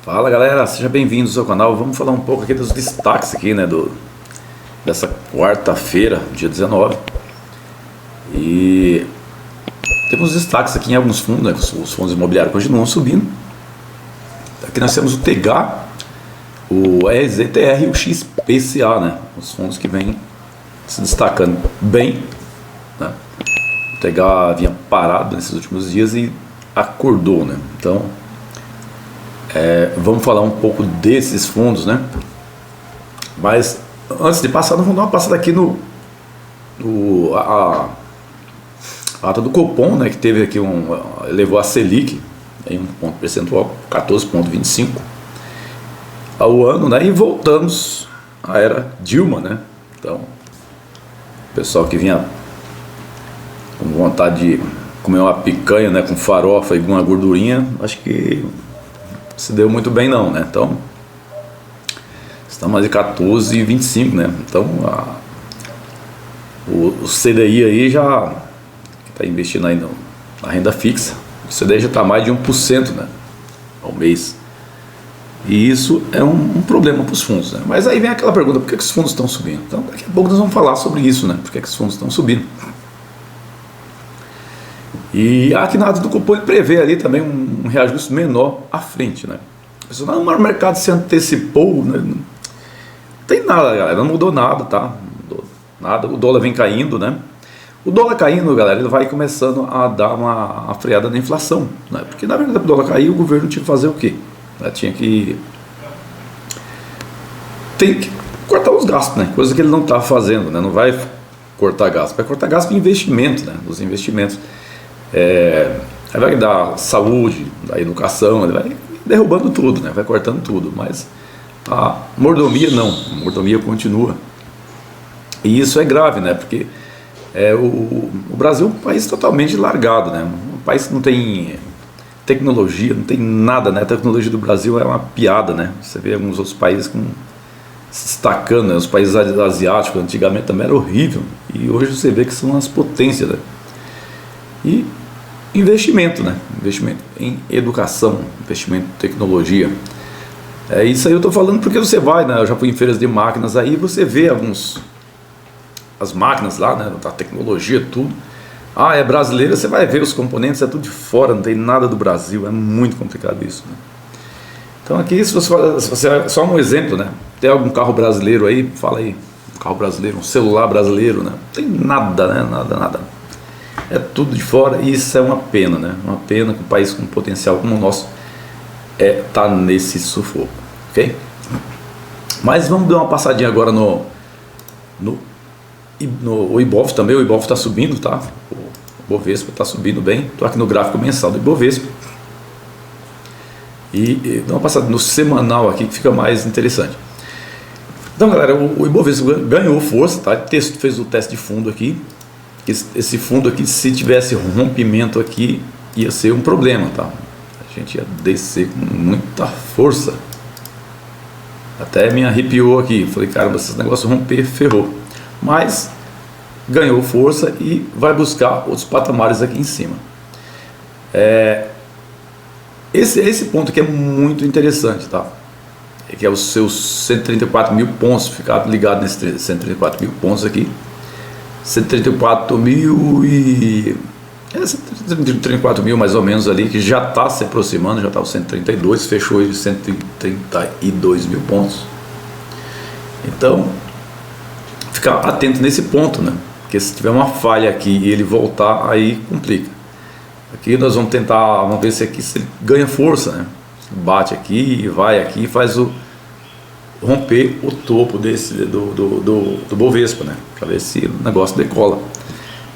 Fala galera, seja bem-vindo ao seu canal. Vamos falar um pouco aqui dos destaques aqui, né, dessa quarta-feira, dia 19. E temos destaques aqui em alguns fundos, né, os fundos imobiliários continuam subindo. Aqui nós temos o TGA, o EZTR e o XPCA, né, os fundos que vêm se destacando bem, né. O TGA vinha parado nesses últimos dias e acordou, né, então vamos falar um pouco desses fundos, né? Mas antes de passar, vamos dar uma passada aqui a ata do Copom, né? Que teve aqui elevou a Selic em um ponto percentual, 14,25 ao ano, né? E voltamos à era Dilma, né? Então, o pessoal que vinha com vontade de comer uma picanha, né? Com farofa e uma gordurinha, acho que se deu muito bem não, né? Então estamos de 14,25, né? Então o CDI aí já está investindo aí na renda fixa, o CDI já está mais de 1%, né, ao mês, e isso é um problema para os fundos, né? Mas aí vem aquela pergunta: por que os fundos estão subindo? Então daqui a pouco nós vamos falar sobre isso, né? Por que os fundos estão subindo? E aqui na ata do Copom ele prevê ali também um reajuste menor à frente, né? O mercado se antecipou, né? Não tem nada, galera, não mudou nada, tá? Não mudou nada. O dólar vem caindo, né? O dólar caindo, galera, ele vai começando a dar uma freada na inflação, né? Porque na verdade, o dólar cair, o governo tinha que fazer o quê? Tinha que cortar os gastos, né? Coisa que ele não está fazendo, né? Não vai cortar gasto, vai cortar gasto em investimento, né? Os investimentos. Aí vai dar saúde, da educação, ele vai derrubando tudo, né? Vai cortando tudo, mas a mordomia não, a mordomia continua. E isso é grave, né? Porque o Brasil é um país totalmente largado, né? Um país que não tem tecnologia, não tem nada, né? A tecnologia do Brasil é uma piada, né? Você vê alguns outros países se destacando, né? Os países asiáticos antigamente também era horrível, e hoje você vê que são as potências, né? E investimento, né? Investimento em educação, investimento em tecnologia. Isso aí eu estou falando porque você vai, né? Eu já fui em feiras de máquinas, aí você vê as máquinas lá, né? Da tecnologia, tudo. É brasileira, você vai ver os componentes, é tudo de fora, não tem nada do Brasil, é muito complicado isso, né? Então aqui, se você só um exemplo, né? Tem algum carro brasileiro aí? Fala aí, um carro brasileiro, um celular brasileiro, né? Não tem nada, né? Nada. É tudo de fora, e isso é uma pena, né? Uma pena que um país com potencial como o nosso tá nesse sufoco, ok? Mas vamos dar uma passadinha agora no Ibov também. O Ibov está subindo, tá? O Ibovespa está subindo bem. Estou aqui no gráfico mensal do Ibovespa. E dá uma passada no semanal aqui que fica mais interessante. Então, galera, o Ibovespa ganhou força, tá? Fez o teste de fundo aqui. Esse fundo aqui, se tivesse rompimento aqui, ia ser um problema, tá? A gente ia descer com muita força. Até me arrepiou aqui. Falei, caramba, se esse negócio romper, ferrou. Mas ganhou força e vai buscar outros patamares aqui em cima. Esse ponto aqui é muito interessante, tá? Que é os seus 134 mil pontos. Ficar ligado nesses 134 mil pontos aqui. 134 mil e 134 mil mais ou menos ali, que já está se aproximando, já está os 132, fechou de 132 mil pontos. Então ficar atento nesse ponto, né? Porque se tiver uma falha aqui e ele voltar, aí complica. Aqui nós vamos ver se ele ganha força, né? Bate aqui, vai aqui, faz romper o topo do Bovespa, né? Para ver se o negócio decola.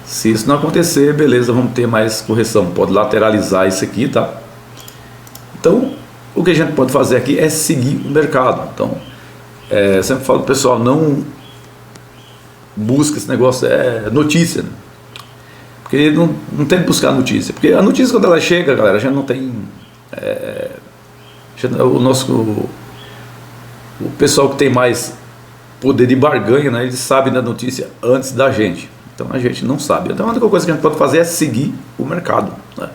Se isso não acontecer, beleza, vamos ter mais correção. Pode lateralizar isso aqui, tá? Então, o que a gente pode fazer aqui é seguir o mercado. Então, eu sempre falo pro pessoal, não busca esse negócio, notícia, né? Porque não tem que buscar notícia. Porque a notícia, quando ela chega, galera, a gente não tem... O pessoal que tem mais poder de barganha, né, eles sabem da notícia antes da gente. Então a gente não sabe. Então a única coisa que a gente pode fazer é seguir o mercado, né?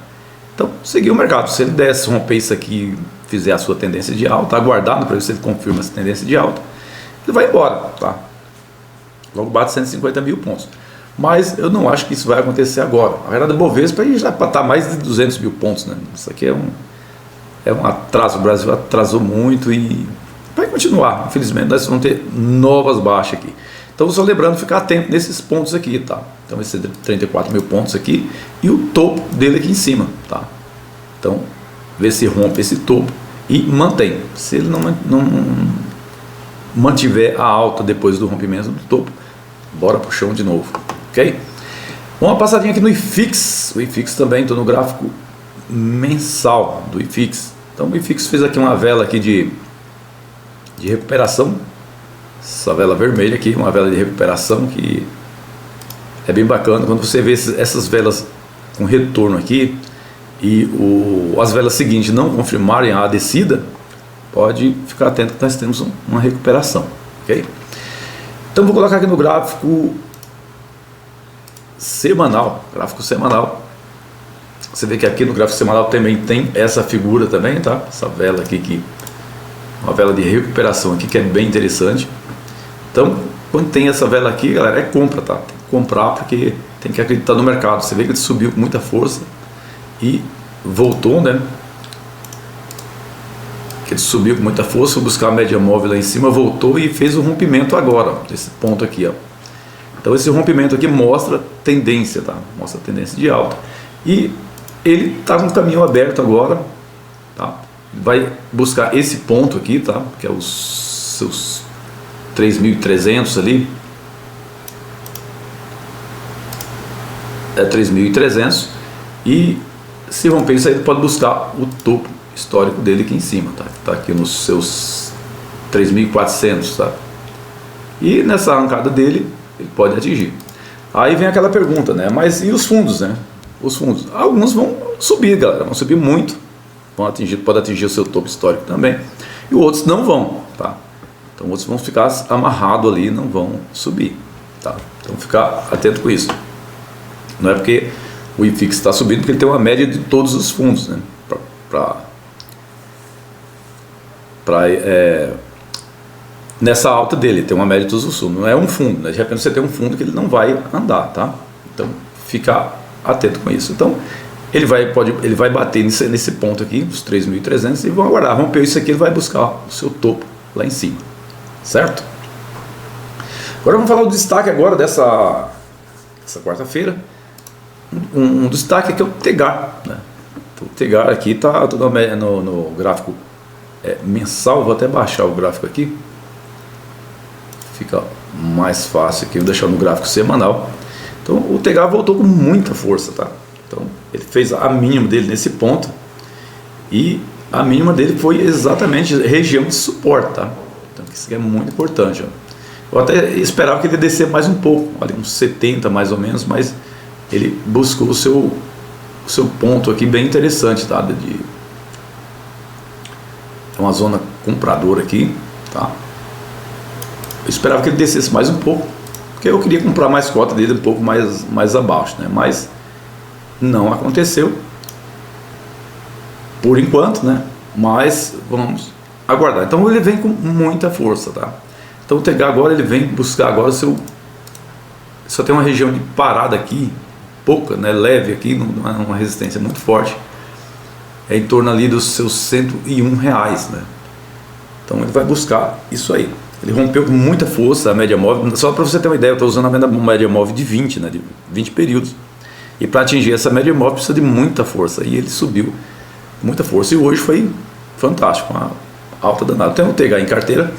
Então, seguir o mercado. Se ele desce, romper isso aqui fizer a sua tendência de alta, aguardado para ver se ele confirma essa tendência de alta, ele vai embora, tá? Logo bate 150 mil pontos. Mas eu não acho que isso vai acontecer agora. A queda do Bovespa já está mais de 200 mil pontos, né? Isso aqui é um atraso. O Brasil atrasou muito e vai continuar. Infelizmente, nós vamos ter novas baixas aqui. Então, só lembrando, ficar atento nesses pontos aqui, tá? Então, esse 34 mil pontos aqui e o topo dele aqui em cima, tá? Então, ver se rompe esse topo e mantém. Se ele não mantiver a alta depois do rompimento do topo, bora pro chão de novo, ok? Uma passadinha aqui no IFIX. O IFIX também, estou no gráfico mensal do IFIX. Então, o IFIX fez aqui uma vela aqui de recuperação. Essa vela vermelha aqui, uma vela de recuperação que é bem bacana. Quando você vê essas velas com retorno aqui e as velas seguintes não confirmarem a descida, pode ficar atento que nós temos uma recuperação, ok? Então vou colocar aqui no gráfico semanal. Gráfico semanal. Você vê que aqui no gráfico semanal também tem essa figura também, tá? Essa vela aqui, uma vela de recuperação aqui que é bem interessante. Então, quando tem essa vela aqui, galera, é compra, tá? Tem que comprar porque tem que acreditar no mercado. Você vê que ele subiu com muita força e voltou, né? Que ele subiu com muita força, foi buscar a média móvel lá em cima, voltou e fez o rompimento agora, ó, desse ponto aqui, ó. Então esse rompimento aqui mostra tendência, tá? Mostra tendência de alta. E ele está com o caminho aberto agora, tá? Vai buscar esse ponto aqui, tá? Que é os seus 3.300 ali. É 3.300. E se romper isso aí, ele pode buscar o topo histórico dele aqui em cima, tá? Tá aqui nos seus 3.400, tá? E nessa arrancada dele, ele pode atingir. Aí vem aquela pergunta, né? Mas e os fundos, né? Os fundos, alguns vão subir, galera, vão subir muito, pode atingir o seu topo histórico também, e outros não vão, tá? Então outros vão ficar amarrados ali, não vão subir, tá? Então ficar atento com isso. Não é porque o IFIX está subindo, porque ele tem uma média de todos os fundos, né? Nessa alta dele, tem uma média de todos os fundos, não é um fundo, né? De repente você tem um fundo que ele não vai andar, tá? Então fica atento com isso. Então ele vai bater nesse ponto aqui, dos 3.300, e vão aguardar, rompeu isso aqui, ele vai buscar o seu topo lá em cima, certo? Agora vamos falar do destaque agora dessa quarta-feira. Um destaque aqui é o Tegar, né? O Tegar aqui está no gráfico mensal. Vou até baixar o gráfico aqui, fica mais fácil aqui, vou deixar no gráfico semanal. Então o Tegar voltou com muita força, tá? Então ele fez a mínima dele nesse ponto, e a mínima dele foi exatamente região de suporte, tá? Então isso é muito importante, ó. Eu até esperava que ele descer mais um pouco, ali uns 70 mais ou menos, mas ele buscou o seu ponto aqui bem interessante, tá? É uma zona compradora aqui, tá? Eu esperava que ele descesse mais um pouco, porque eu queria comprar mais cota dele um pouco mais abaixo, né? Mas não aconteceu por enquanto, né? Mas vamos aguardar. Então ele vem com muita força, tá? Então o Tegar agora, ele vem buscar agora só tem uma região de parada aqui, pouca, né? Leve aqui, não é uma resistência muito forte, é em torno ali dos seus R$101, né? Então ele vai buscar isso aí. Ele rompeu com muita força a média móvel. Só para você ter uma ideia, eu estou usando a média móvel de 20, né? De 20 períodos. E para atingir essa média móvel precisa de muita força. E ele subiu com muita força. E hoje foi fantástico, uma alta danada. Tem um Tegar em carteira.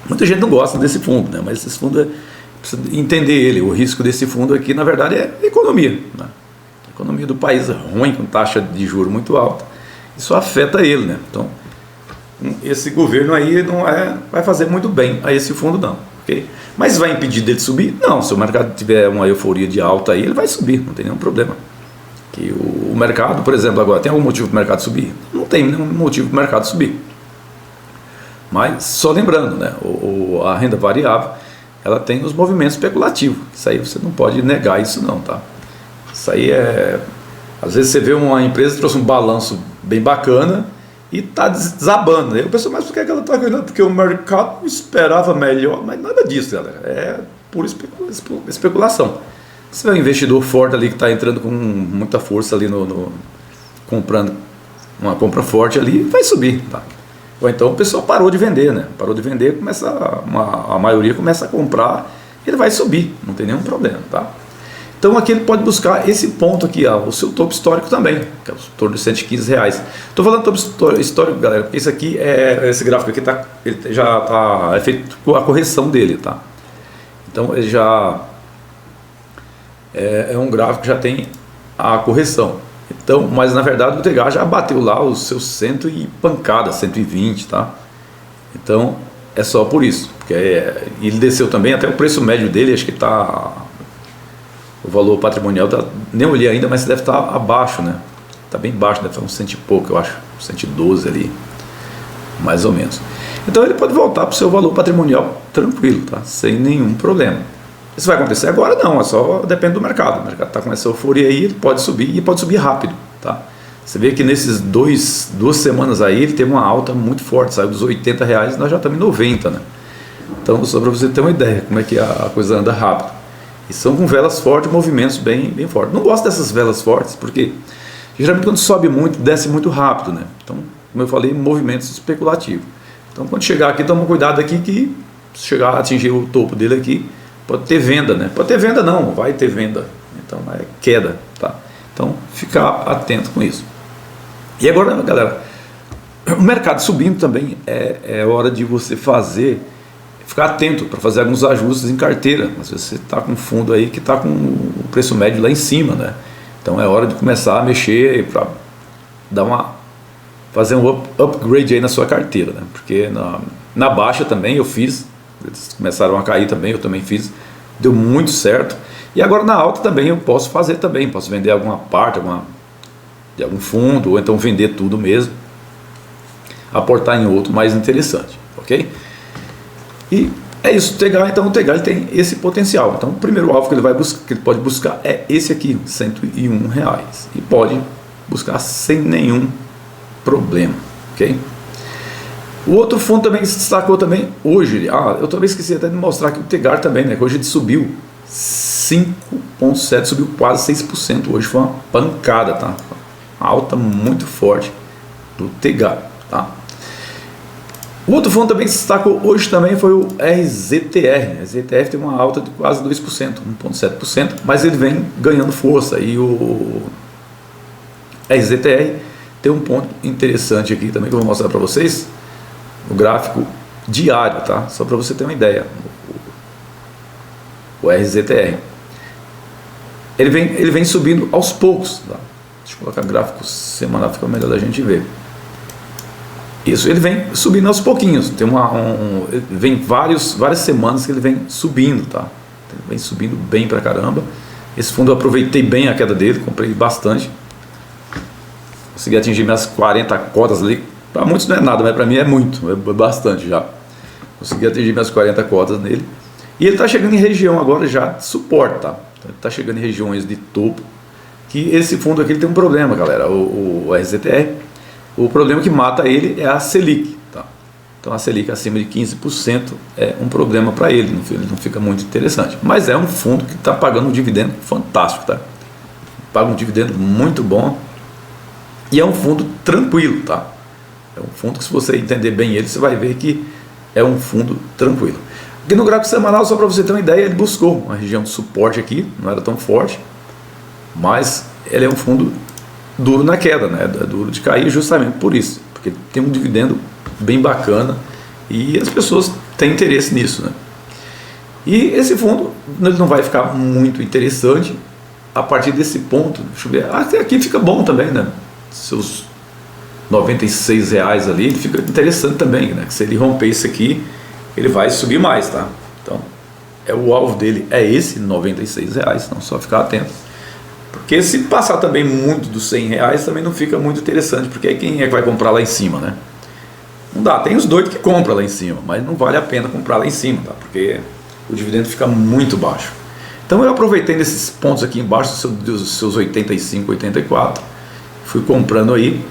Muita gente não gosta desse fundo, né? Mas esse fundo precisa entender ele. O risco desse fundo aqui, na verdade, é economia, né? A economia do país é ruim, com taxa de juros muito alta. Isso afeta ele, né? Então, esse governo aí não vai fazer muito bem a esse fundo, não, ok? Mas vai impedir dele subir? Não, se o mercado tiver uma euforia de alta aí, ele vai subir, não tem nenhum problema. Que o mercado, por exemplo, agora, tem algum motivo para o mercado subir? Não tem nenhum motivo para o mercado subir. Mas, só lembrando, né, a renda variável, ela tem os movimentos especulativos. Isso aí você não pode negar isso não, tá? Isso aí às vezes você vê uma empresa que trouxe um balanço bem bacana e está desabando. Aí o pessoal, mas por que ela está ganhando? Porque o mercado esperava melhor, mas nada disso, galera. É pura especulação. Se é um investidor forte ali que está entrando com muita força ali comprando uma compra forte ali, vai subir, tá? Ou então o pessoal parou de vender, né? Parou de vender, a maioria começa a comprar, ele vai subir, não tem nenhum problema, tá? Então aqui ele pode buscar esse ponto aqui, ó, o seu topo histórico também, que é o torno de R$115. Estou falando topo histórico, galera, porque esse aqui esse gráfico aqui ele já está feito a correção dele, tá? Então ele já é um gráfico que já tem a correção. Então, mas na verdade o TGA já bateu lá os seus 100 e pancada, 120, tá? Então é só por isso, porque ele desceu também, até o preço médio dele, acho que está, o valor patrimonial, nem olhei ainda, mas deve estar abaixo, né? Está bem baixo, deve estar uns 100 e pouco, eu acho, 112 ali, mais ou menos. Então ele pode voltar para o seu valor patrimonial tranquilo, tá? Sem nenhum problema. Isso vai acontecer agora? Não, é só depende do mercado. O mercado está com essa euforia aí, ele pode subir e pode subir rápido, tá? Você vê que nesses duas semanas aí ele teve uma alta muito forte, saiu dos R$80, nós já estamos em 90, né? Então só para você ter uma ideia como é que a coisa anda rápido. E são com velas fortes, movimentos bem fortes. Não gosto dessas velas fortes porque geralmente quando sobe muito, desce muito rápido, né? Então, como eu falei, movimentos especulativos. Então quando chegar aqui, toma cuidado aqui que se chegar a atingir o topo dele aqui, pode ter venda, né? Pode ter venda não, vai ter venda. Então é queda, tá? Então ficar atento com isso. E agora, galera, o mercado subindo também é hora de você ficar atento para fazer alguns ajustes em carteira. Às vezes você está com um fundo aí que está com o preço médio lá em cima, né? Então é hora de começar a mexer para fazer um upgrade aí na sua carteira, né? Porque na baixa também eu fiz, eles começaram a cair também, eu também fiz, deu muito certo. E agora na alta também eu posso fazer também, posso vender alguma parte de algum fundo, ou então vender tudo mesmo, aportar em outro mais interessante, ok? E é isso, então o TGA ele tem esse potencial. Então o primeiro alvo que ele pode buscar é esse aqui, R$101, e pode buscar sem nenhum problema, ok? O outro fundo também que se destacou também hoje, eu também esqueci até de mostrar aqui o Tegar também, né? Que hoje ele subiu 5,7%, subiu quase 6%. Hoje foi uma pancada, tá? Uma alta muito forte do Tegar, tá? O outro fundo também que se destacou hoje também foi o RZTR. A RZTR tem uma alta de quase 2%, 1,7%, mas ele vem ganhando força. E o RZTR tem um ponto interessante aqui também que eu vou mostrar para vocês. O gráfico diário, tá? Só para você ter uma ideia. O RZTR. Ele vem subindo aos poucos, tá? Deixa eu colocar gráfico semanal, fica melhor da gente ver. Isso, ele vem subindo aos pouquinhos. Tem vem várias semanas que ele vem subindo, tá? Ele vem subindo bem pra caramba. Esse fundo eu aproveitei bem a queda dele, comprei bastante. Consegui atingir minhas 40 cotas ali. Para muitos não é nada, mas para mim é muito, é bastante já. Consegui atingir minhas 40 cotas nele. E ele está chegando em região agora já de suporte, tá? Ele está chegando em regiões de topo. Que esse fundo aqui ele tem um problema, galera. O RZTR, o problema que mata ele é a Selic, tá? Então a Selic acima de 15% é um problema para ele, ele não fica muito interessante. Mas é um fundo que está pagando um dividendo fantástico, tá? Paga um dividendo muito bom. E é um fundo tranquilo, tá? É um fundo que, se você entender bem ele, você vai ver que é um fundo tranquilo. Aqui no gráfico semanal, só para você ter uma ideia, ele buscou uma região de suporte aqui, não era tão forte, mas ele é um fundo duro na queda, né? É duro de cair justamente por isso, porque tem um dividendo bem bacana e as pessoas têm interesse nisso, né? E esse fundo ele não vai ficar muito interessante a partir desse ponto. Deixa eu ver, até aqui fica bom também, né? Seus R$96 ali, ele fica interessante também, né? Que se ele romper isso aqui, ele vai subir mais, tá? Então, o alvo dele é esse, R$96, então só ficar atento. Porque se passar também muito dos R$100, também não fica muito interessante, porque aí quem é que vai comprar lá em cima, né? Não dá, tem os doidos que compram lá em cima, mas não vale a pena comprar lá em cima, tá? Porque o dividendo fica muito baixo. Então eu aproveitei nesses pontos aqui embaixo dos seus 85, 84, fui comprando aí.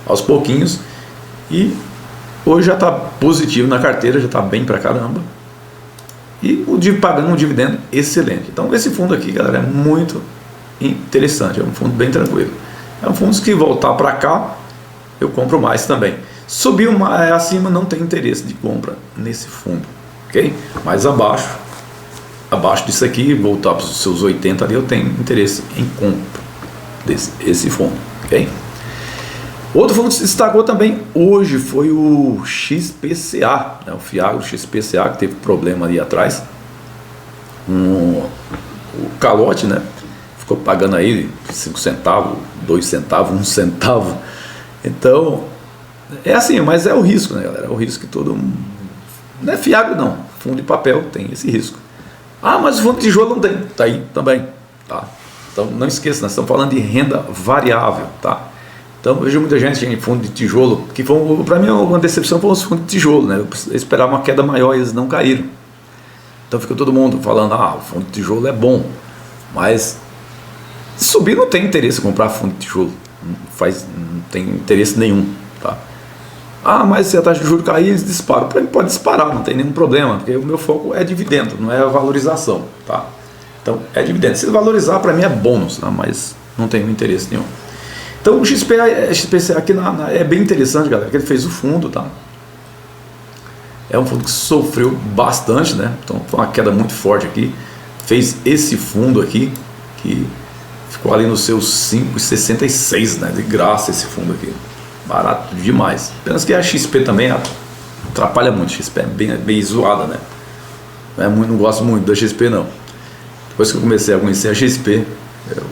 aos pouquinhos, e hoje já está positivo na carteira, já está bem pra caramba, e pagando um dividendo excelente. Então esse fundo aqui, galera, é muito interessante, é um fundo bem tranquilo, é um fundo que voltar para cá eu compro mais também. Subiu acima, não tem interesse de compra nesse fundo, ok? Mas abaixo disso aqui, voltar para os seus 80 ali, eu tenho interesse em compra desse fundo, ok? Outro fundo que se destacou também hoje foi o XPCA, né? O Fiagro XPCA, que teve problema ali atrás, o calote, né? Ficou pagando aí 5 centavos, 2 centavos, 1 centavo. Então, é assim, mas é o risco, né, galera? É o risco que todo mundo... Não é Fiagro, não. Fundo de papel tem esse risco. Ah, mas o fundo de tijolo não tem. Tá aí também, tá? Então, não esqueça, nós estamos falando de renda variável, tá? Então, eu vejo muita gente em fundo de tijolo, que para mim uma decepção foi os fundos de tijolo, né? Eu esperava uma queda maior e eles não caíram. Então, fica todo mundo falando, o fundo de tijolo é bom, mas subir não tem interesse em comprar fundo de tijolo. Não tem interesse nenhum, tá? Mas se a taxa de juros cair, eles disparam. Para mim pode disparar, não tem nenhum problema, porque o meu foco é dividendo, não é a valorização, tá? Então é dividendo. Se valorizar, para mim é bônus, tá? Mas não tem interesse nenhum. Então o XPCA aqui é bem interessante, galera, que ele fez o fundo, tá? É um fundo que sofreu bastante, né? Então foi uma queda muito forte aqui. Fez esse fundo aqui, que ficou ali nos seus 5,66, né? De graça esse fundo aqui. Barato demais. Apenas que a XP também atrapalha muito. A XP é bem zoada, né? Não gosto muito da XP, não. Depois que eu comecei a conhecer a XP, eu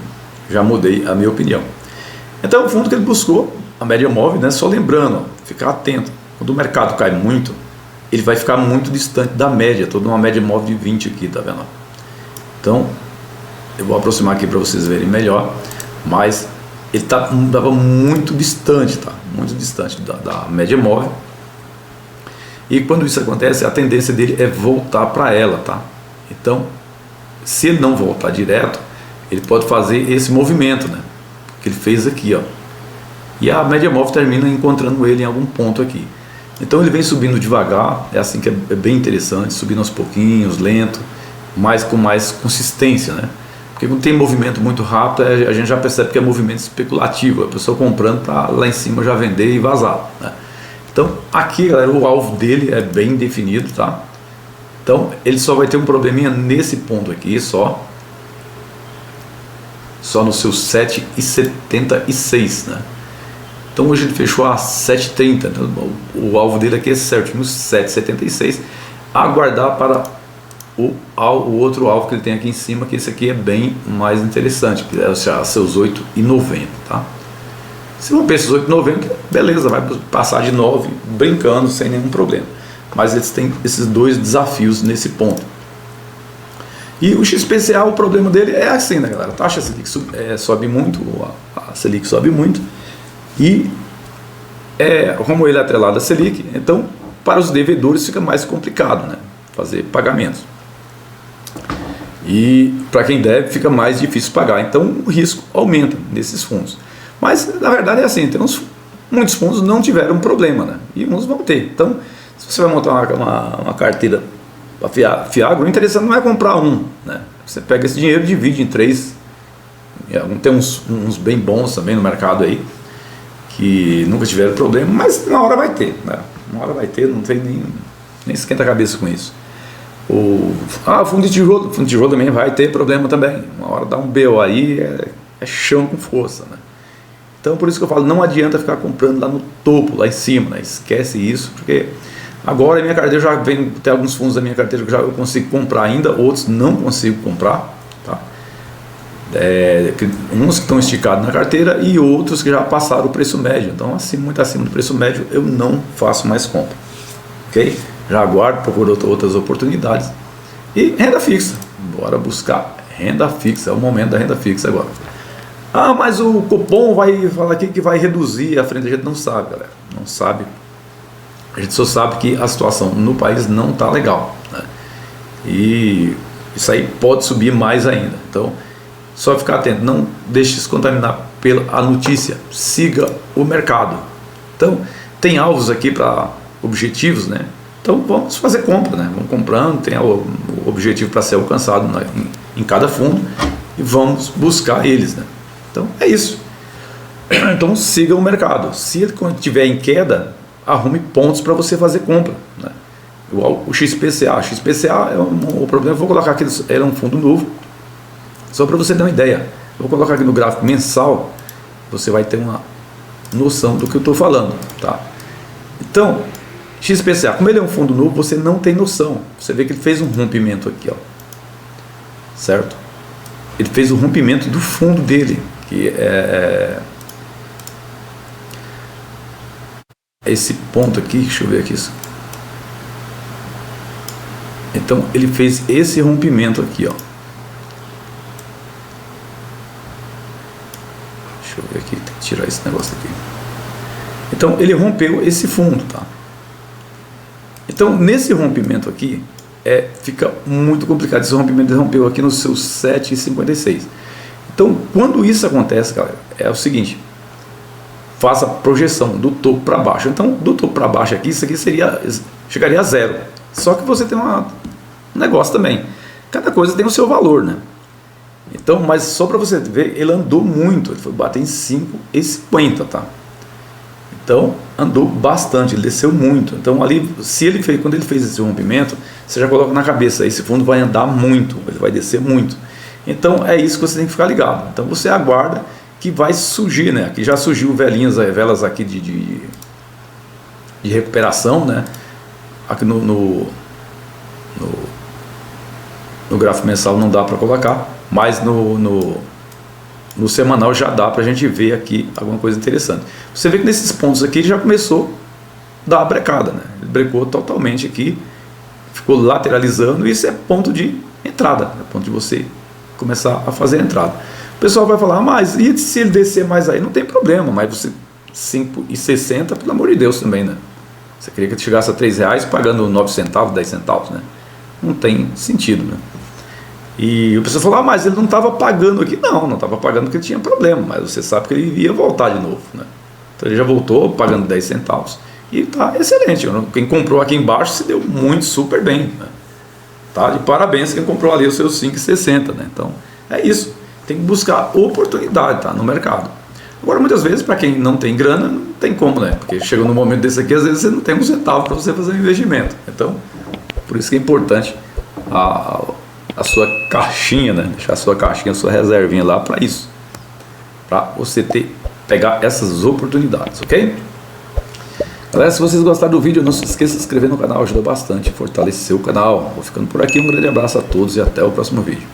já mudei a minha opinião. Então o fundo que ele buscou, a média móvel, né? Só lembrando, ficar atento. Quando o mercado cai muito, ele vai ficar muito distante da média. Toda uma média móvel de 20 aqui, tá vendo? Então, eu vou aproximar aqui para vocês verem melhor, mas ele estava muito distante, tá? Muito distante da média móvel. E quando isso acontece, a tendência dele é voltar para ela, tá? Então, se ele não voltar direto, ele pode fazer esse movimento, né? Que ele fez aqui, ó. E a média móvel termina encontrando ele em algum ponto aqui. Então ele vem subindo devagar, é assim que é bem interessante, subindo aos pouquinhos, lento, mas com mais consistência, né? Porque quando tem movimento muito rápido, a gente já percebe que é movimento especulativo, a pessoa comprando para lá em cima já vender e vazar, né? Então aqui, galera, o alvo dele é bem definido, tá? Então ele só vai ter um probleminha nesse ponto aqui, só no seu 7,76, né? Então hoje ele fechou a 7,30, né? O alvo dele aqui é certinho, 7,76. Aguardar para o outro alvo que ele tem aqui em cima, que esse aqui é bem mais interessante, que é seus 8,90, tá? Se não pensa os 8,90, beleza, vai passar de 9 brincando sem nenhum problema. Mas eles têm esses dois desafios nesse ponto. E o XPCA, o problema dele é assim, né, galera? A taxa Selic sobe muito, a Selic sobe muito, e como ele é atrelado à Selic, então para os devedores fica mais complicado, né, fazer pagamentos. E para quem deve fica mais difícil pagar, então o risco aumenta nesses fundos. Mas na verdade é assim, muitos fundos não tiveram problema, né, e uns vão ter. Então se você vai montar uma carteira para Fiagro, o interessante não é comprar né? Você pega esse dinheiro e divide em 3. Tem uns bem bons também no mercado aí, que nunca tiveram problema, mas uma hora vai ter, né? Uma hora vai ter, não tem nem esquenta a cabeça com isso. O fundo de tijolo também vai ter problema também. Uma hora dá um BO aí, é chão com força, né? Então por isso que eu falo, não adianta ficar comprando lá no topo, lá em cima, né? Esquece isso, porque agora a minha carteira já tem alguns fundos da minha carteira que eu consigo comprar ainda, outros não consigo comprar, tá? Uns que estão esticados na carteira e outros que já passaram o preço médio. Então muito acima do preço médio eu não faço mais compra, ok? Já aguardo, procuro outras oportunidades. E renda fixa, bora buscar renda fixa, é o momento da renda fixa agora. Mas o cupom vai falar aqui que vai reduzir a frente, a gente não sabe, galera, não sabe. A gente só sabe que a situação no país não está legal, né? E isso aí pode subir mais ainda. Então, só ficar atento, não deixe se contaminar pela notícia, siga o mercado, Então, tem alvos aqui para objetivos, né? Então, vamos fazer compra, né? Vamos comprando, tem o objetivo para ser alcançado em cada fundo e vamos buscar eles, né? Então, é isso. Então, siga o mercado. Se ele estiver em queda, arrume pontos para você fazer compra, né? Igual o XPCA. XPCA o problema, eu vou colocar aqui, era um fundo novo, só para você ter uma ideia. Eu vou colocar aqui no gráfico mensal, você vai ter uma noção do que eu estou falando, tá? Então, XPCA, como ele é um fundo novo, você não tem noção. Você vê que ele fez um rompimento aqui, ó, certo? Ele fez o rompimento do fundo dele, que é esse ponto aqui, deixa eu ver aqui isso. Então ele fez esse rompimento aqui, ó. Deixa eu ver aqui, tem que tirar esse negócio aqui. Então ele rompeu esse fundo, tá? Então nesse rompimento aqui fica muito complicado. Esse rompimento ele rompeu aqui no seu 7,56. Então quando isso acontece, galera, é o seguinte: faça a projeção do topo para baixo. Então do topo para baixo aqui, isso aqui chegaria a zero. Só que você tem um negócio também. Cada coisa tem o seu valor, né? Então, mas só para você ver, ele andou muito. Ele foi bater em 5,50, tá? Então, andou bastante, ele desceu muito. Então, ali, quando ele fez esse rompimento, você já coloca na cabeça, esse fundo vai andar muito, ele vai descer muito. Então, é isso que você tem que ficar ligado. Então, você aguarda que vai surgir, né? Aqui já surgiu velas aqui de recuperação, né? Aqui no gráfico mensal não dá para colocar, mas no semanal já dá para a gente ver aqui alguma coisa interessante. Você vê que nesses pontos aqui já começou a dar a brecada, né? Ele brecou totalmente aqui, ficou lateralizando, e isso é ponto de entrada, é ponto de você começar a fazer a entrada. O pessoal vai falar, mas e se ele descer mais aí? Não tem problema, mas você 5,60, pelo amor de Deus também, né? Você queria que chegasse a R$3 pagando 9 centavos, 10 centavos, né? Não tem sentido, né? E o pessoal falou, mas ele não estava pagando aqui. Não estava pagando porque tinha problema, mas você sabe que ele ia voltar de novo, né? Então ele já voltou pagando 10 centavos e está excelente. Quem comprou aqui embaixo se deu muito, super bem, né? Tá? De parabéns quem comprou ali os seus 5,60, né? Então é isso, tem que buscar oportunidade, tá? No mercado. Agora, muitas vezes, para quem não tem grana, não tem como, né? Porque chega num momento desse aqui, às vezes você não tem um centavo para você fazer um investimento. Então, por isso que é importante a sua caixinha, né? Deixar a sua caixinha, a sua reservinha lá para isso. Para você pegar essas oportunidades, ok? Galera, se vocês gostaram do vídeo, não se esqueça de se inscrever no canal, ajuda bastante a fortalecer o canal. Vou ficando por aqui, um grande abraço a todos e até o próximo vídeo.